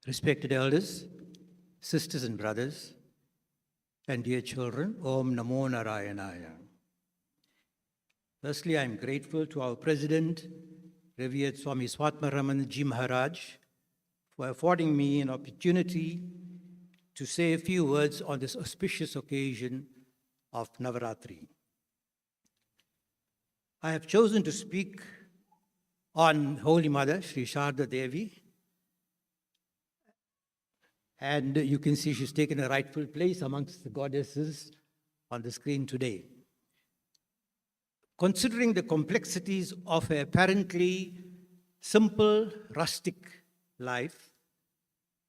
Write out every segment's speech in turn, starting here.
Respected elders, sisters and brothers, and dear children, Om Namo Narayanaya. Firstly, I am grateful to our President, Revered Swami Swatmaraman Ji Maharaj, for affording me an opportunity to say a few words on this auspicious occasion of Navaratri. I have chosen to speak on Holy Mother, Sri Sharda Devi, and you can see she's taken a rightful place amongst the goddesses on the screen today. Considering the complexities of her apparently simple, rustic life,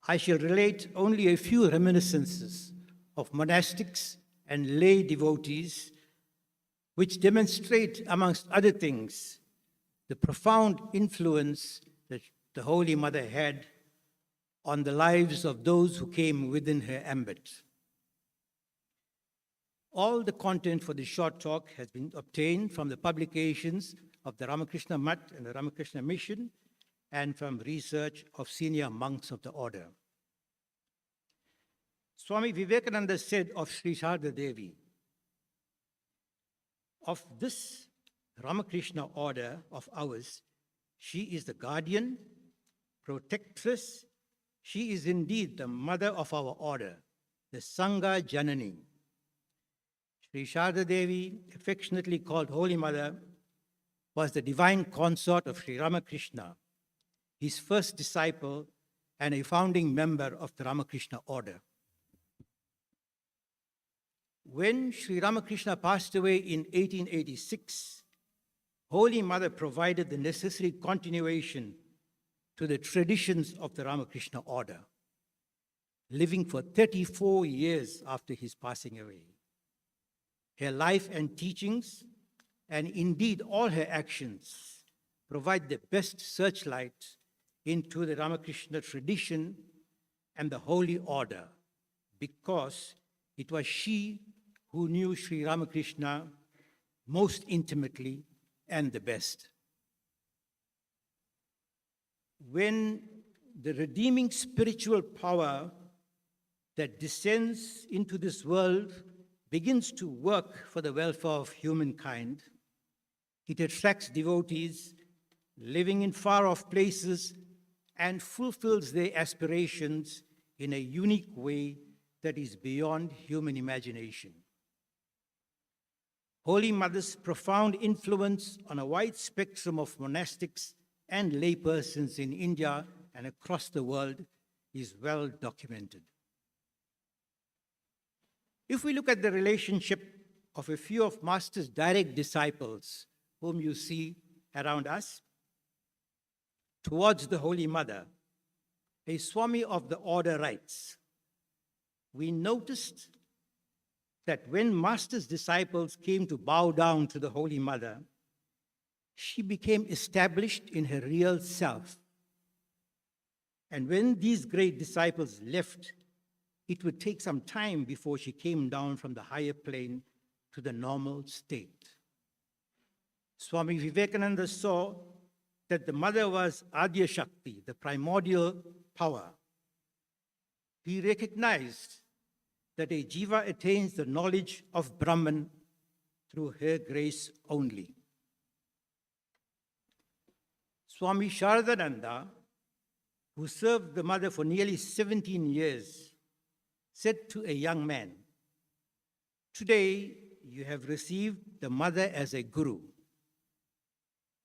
I shall relate only a few reminiscences of monastics and lay devotees, which demonstrate, amongst other things, the profound influence that the Holy Mother had on the lives of those who came within her ambit. All the content for this short talk has been obtained from the publications of the Ramakrishna Math and the Ramakrishna Mission and from research of senior monks of the order. Swami Vivekananda said of Sri Sharda Devi, of this Ramakrishna order of ours, she is the guardian, protectress. She is indeed the mother of our order, the Sangha Janani. Sri Sharda Devi, affectionately called Holy Mother, was the divine consort of Sri Ramakrishna, his first disciple and a founding member of the Ramakrishna order. When Sri Ramakrishna passed away in 1886, Holy Mother provided the necessary continuation to the traditions of the Ramakrishna order, living for 34 years after his passing away. Her life and teachings, and indeed all her actions, provide the best searchlight into the Ramakrishna tradition and the holy order, because it was she who knew Sri Ramakrishna most intimately and the best. When the redeeming spiritual power that descends into this world begins to work for the welfare of humankind, it attracts devotees living in far-off places and fulfills their aspirations in a unique way that is beyond human imagination. Holy Mother's profound influence on a wide spectrum of monastics and laypersons in India and across the world is well documented. If we look at the relationship of a few of Master's direct disciples, whom you see around us, towards the Holy Mother, a Swami of the order writes, we noticed that when Master's disciples came to bow down to the Holy Mother, she became established in her real self. And when these great disciples left, it would take some time before she came down from the higher plane to the normal state. Swami Vivekananda saw that the mother was Adya Shakti, the primordial power. He recognized that a jiva attains the knowledge of Brahman through her grace only. Swami Sharadananda, who served the mother for nearly 17 years, said to a young man, today you have received the mother as a guru.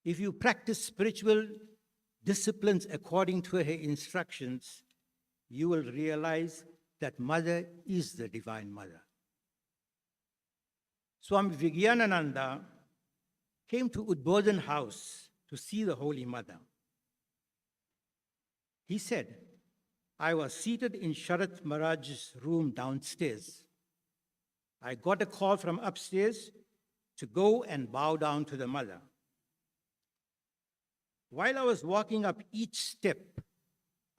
If you practice spiritual disciplines according to her instructions, you will realize that mother is the divine mother. Swami Vijayananda came to Udbodhan House to see the Holy Mother. He said, I was seated in Sharat Maharaj's room downstairs. I got a call from upstairs to go and bow down to the mother. While I was walking up each step,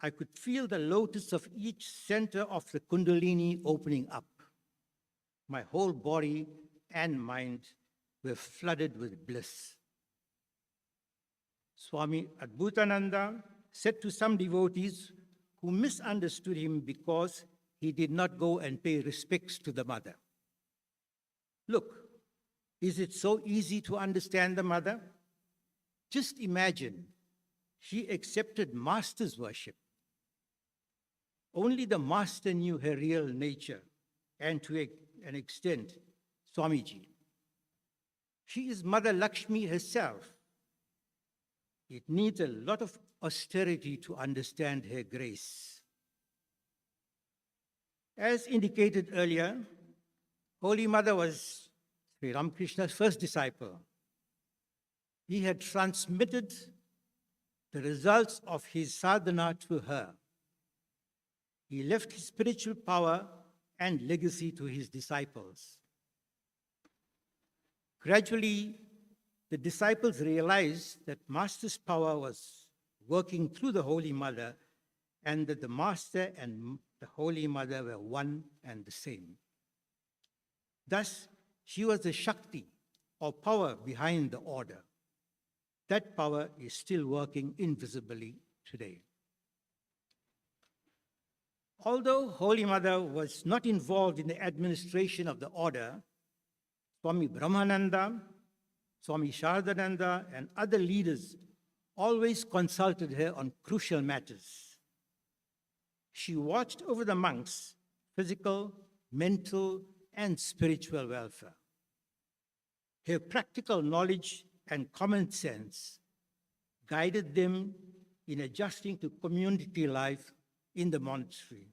I could feel the lotus of each center of the Kundalini opening up. My whole body and mind were flooded with bliss. Swami Adbhutananda said to some devotees who misunderstood him because he did not go and pay respects to the mother. Look, is it so easy to understand the mother? Just imagine, she accepted master's worship. Only the master knew her real nature, and to an extent, Swamiji. She is Mother Lakshmi herself. It needs a lot of austerity to understand her grace. As indicated earlier, Holy Mother was Sri Ramakrishna's first disciple. He had transmitted the results of his sadhana to her. He left his spiritual power and legacy to his disciples. Gradually, the disciples realized that Master's power was working through the Holy Mother, and that the Master and the Holy Mother were one and the same. Thus, she was the Shakti, or power behind the order. That power is still working invisibly today. Although Holy Mother was not involved in the administration of the order, Swami Brahmananda, Swami Shardananda, and other leaders always consulted her on crucial matters. She watched over the monks' physical, mental, and spiritual welfare. Her practical knowledge and common sense guided them in adjusting to community life in the monastery,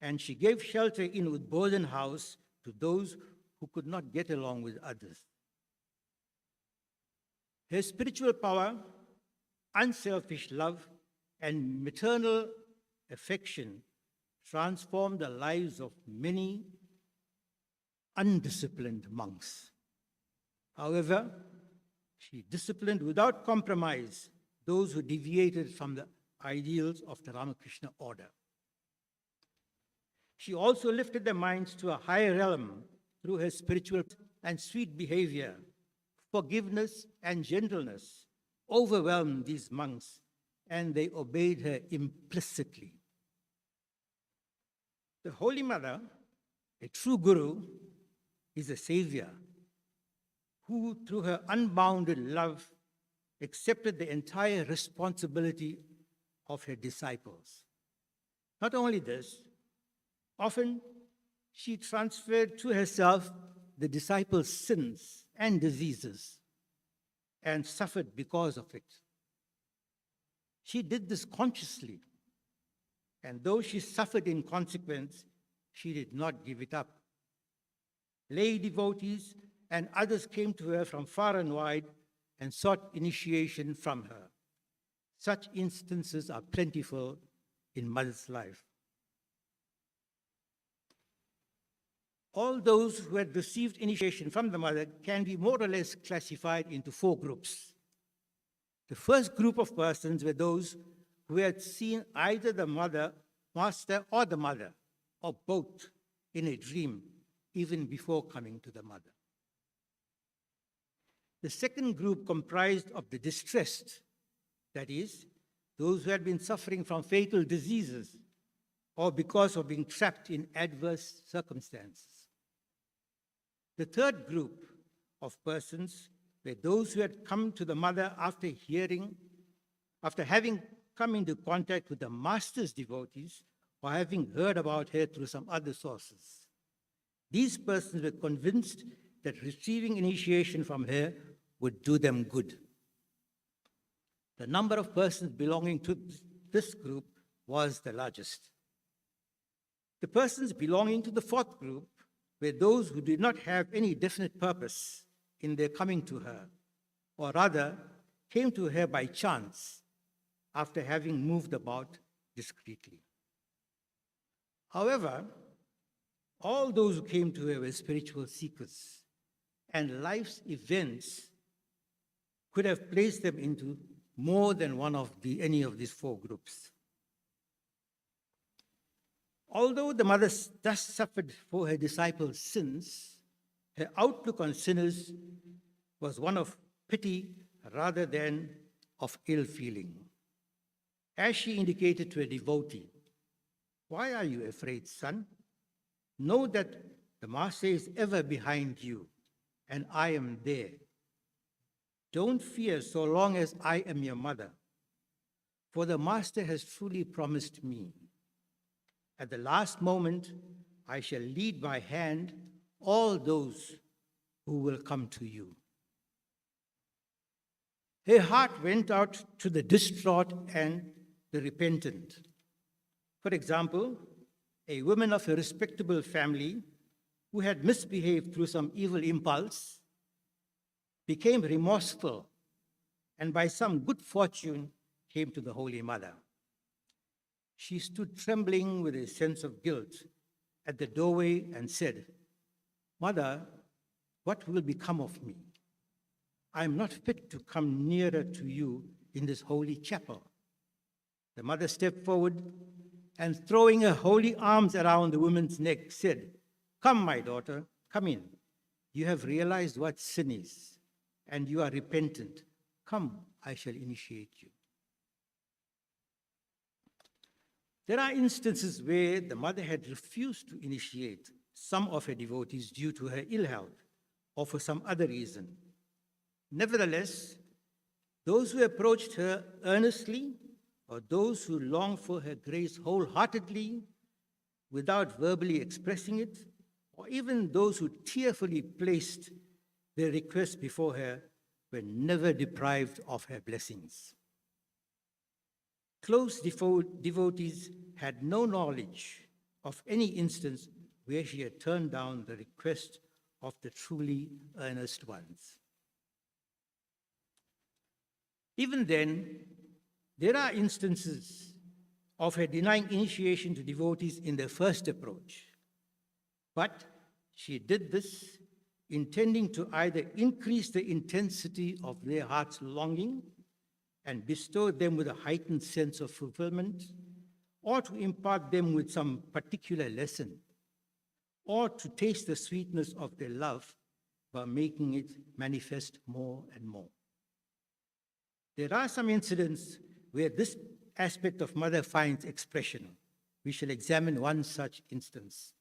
and she gave shelter in Udbodhan house to those who could not get along with others. Her spiritual power, unselfish love, and maternal affection transformed the lives of many undisciplined monks. However, she disciplined without compromise those who deviated from the ideals of the Ramakrishna order. She also lifted their minds to a higher realm through her spiritual and sweet behavior. Forgiveness and gentleness overwhelmed these monks, and they obeyed her implicitly. The Holy Mother, a true guru, is a savior who, through her unbounded love, accepted the entire responsibility of her disciples. Not only this, often she transferred to herself the disciples' sins and diseases and suffered because of it. She did this consciously, and though she suffered in consequence, she did not give it up. Lay devotees and others came to her from far and wide and sought initiation from her. Such instances are plentiful in Mother's life. All those who had received initiation from the Mother can be more or less classified into four groups. The first group of persons were those who had seen either the Mother, Master, or the Mother, or both, in a dream, even before coming to the Mother. The second group comprised of the distressed, that is, those who had been suffering from fatal diseases or because of being trapped in adverse circumstances. The third group of persons were those who had come to the Mother after having come into contact with the Master's devotees or having heard about her through some other sources. These persons were convinced that receiving initiation from her would do them good. The number of persons belonging to this group was the largest. The persons belonging to the fourth group were those who did not have any definite purpose in their coming to her, or rather came to her by chance after having moved about discreetly. However, all those who came to her were spiritual seekers, and life's events could have placed them into more than any of these four groups. Although the Mother thus suffered for her disciples' sins, her outlook on sinners was one of pity rather than of ill feeling. As she indicated to a devotee, Why are you afraid, son? Know that the Master is ever behind you, and I am there. Don't fear so long as I am your mother, for the Master has truly promised me. At the last moment, I shall lead by hand all those who will come to you. Her heart went out to the distraught and the repentant. For example, a woman of a respectable family who had misbehaved through some evil impulse became remorseful and by some good fortune came to the Holy Mother. She stood trembling with a sense of guilt at the doorway and said, "Mother, what will become of me? I am not fit to come nearer to you in this holy chapel." The mother stepped forward and, throwing her holy arms around the woman's neck, said, "Come, my daughter, come in. You have realized what sin is, and you are repentant. Come, I shall initiate you." There are instances where the mother had refused to initiate some of her devotees due to her ill health or for some other reason. Nevertheless, those who approached her earnestly, or those who longed for her grace wholeheartedly, without verbally expressing it, or even those who tearfully placed their requests before her, were never deprived of her blessings. Close devotees had no knowledge of any instance where she had turned down the request of the truly earnest ones. Even then, there are instances of her denying initiation to devotees in their first approach. But she did this intending to either increase the intensity of their heart's longing and bestow them with a heightened sense of fulfillment, or to impart them with some particular lesson, or to taste the sweetness of their love by making it manifest more and more. There are some incidents where this aspect of mother finds expression. We shall examine one such instance.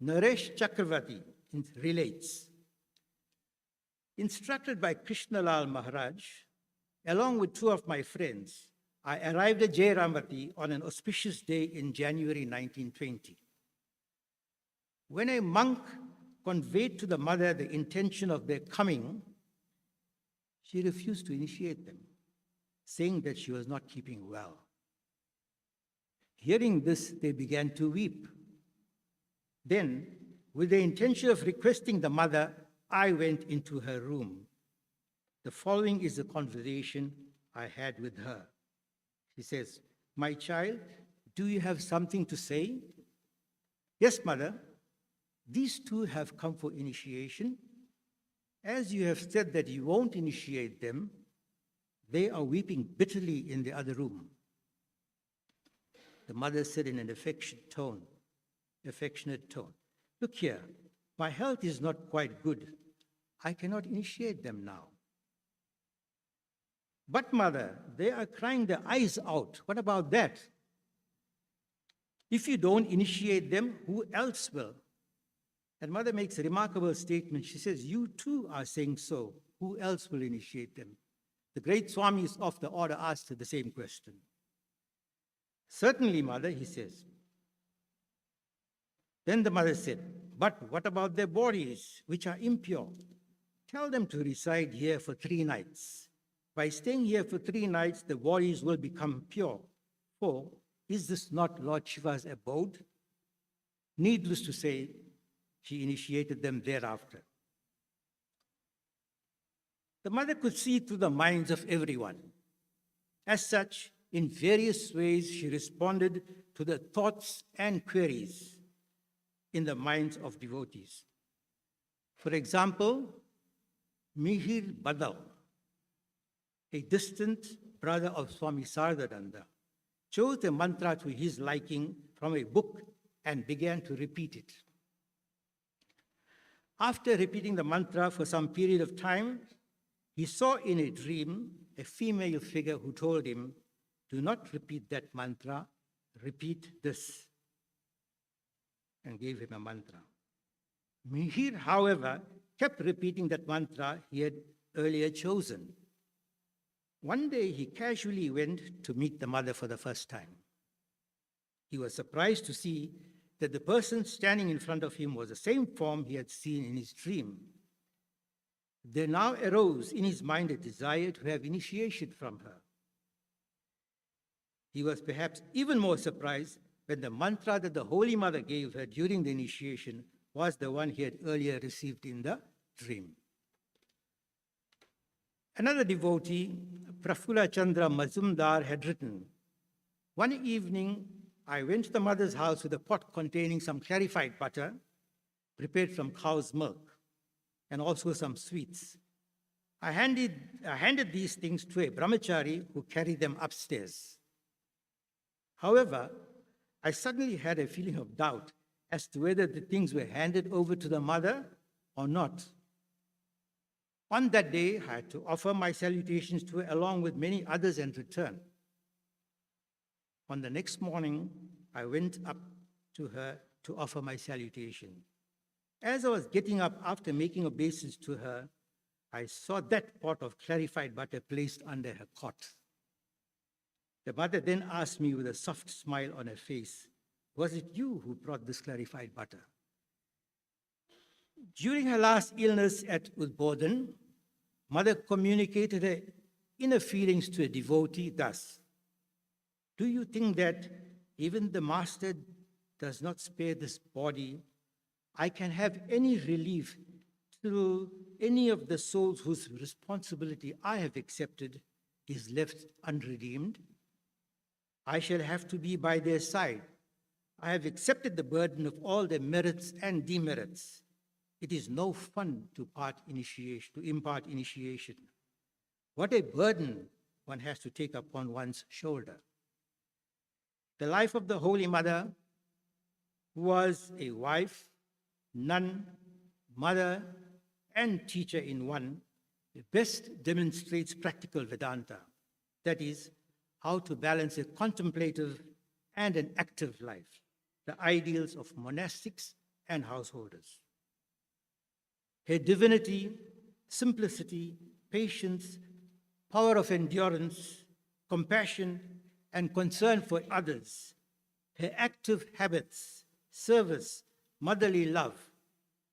Naresh Chakravarti relates, instructed by Krishnalal Maharaj, along with two of my friends, I arrived at Jairamati on an auspicious day in January 1920. When a monk conveyed to the mother the intention of their coming, she refused to initiate them, saying that she was not keeping well. Hearing this, they began to weep. Then, with the intention of requesting the mother, I went into her room. The following is the conversation I had with her. She says, "My child, do you have something to say?" "Yes, mother. These two have come for initiation. As you have said that you won't initiate them, they are weeping bitterly in the other room." The mother said in an affectionate tone, "Look here, my health is not quite good. I cannot initiate them now." "But mother, they are crying their eyes out. What about that? If you don't initiate them, who else will?" And mother makes a remarkable statement. She says, "You too are saying so. Who else will initiate them?" The great Swamis of the order asked her the same question. "Certainly, mother," he says. Then the mother said, "But what about their bodies, which are impure? Tell them to reside here for 3 nights. By staying here for 3 nights, the bodies will become pure. For is this not Lord Shiva's abode?" Needless to say, she initiated them thereafter. The mother could see through the minds of everyone. As such, in various ways, she responded to the thoughts and queries in the minds of devotees. For example, Mihir Badal, a distant brother of Swami Sardananda, chose the mantra to his liking from a book and began to repeat it. After repeating the mantra for some period of time, he saw in a dream a female figure who told him, "Do not repeat that mantra, repeat this, and gave him a mantra. Mihir, however, kept repeating that mantra he had earlier chosen. One day he casually went to meet the mother for the first time. He was surprised to see that the person standing in front of him was the same form he had seen in his dream. There now arose in his mind a desire to have initiation from her. He was perhaps even more surprised when the mantra that the Holy Mother gave her during the initiation was the one he had earlier received in the dream. Another devotee, Prafulla Chandra Mazumdar, had written, "One evening, I went to the mother's house with a pot containing some clarified butter, prepared from cow's milk, and also some sweets. I handed these things to a brahmachari who carried them upstairs. However, I suddenly had a feeling of doubt as to whether the things were handed over to the mother or not. On that day, I had to offer my salutations to her along with many others and return. On the next morning, I went up to her to offer my salutation. As I was getting up after making obeisance to her, I saw that pot of clarified butter placed under her cot. The mother then asked me with a soft smile on her face, 'Was it you who brought this clarified butter?' During her last illness at Udbodhan, Mother communicated her inner feelings to a devotee thus: 'Do you think that even the Master does not spare this body, I can have any relief till any of the souls whose responsibility I have accepted is left unredeemed? I shall have to be by their side. I have accepted the burden of all their merits and demerits. It is no fun to impart initiation. What a burden one has to take upon one's shoulder.' The life of the Holy Mother, who was a wife, nun, mother, and teacher in one, best demonstrates practical Vedanta, that is, how to balance a contemplative and an active life, the ideals of monastics and householders. Her divinity, simplicity, patience, power of endurance, compassion, and concern for others, her active habits, service, motherly love,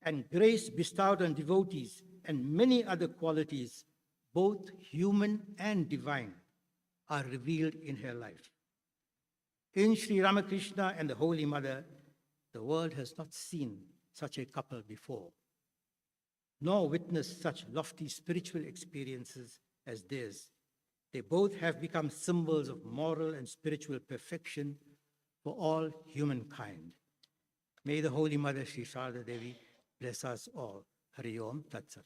and grace bestowed on devotees, and many other qualities, both human and divine, are revealed in her life. In Sri Ramakrishna and the Holy Mother, the world has not seen such a couple before, nor witnessed such lofty spiritual experiences as theirs. They both have become symbols of moral and spiritual perfection for all humankind. May the Holy Mother, Sri Sharda Devi, bless us all. Hari Om Tat Sat.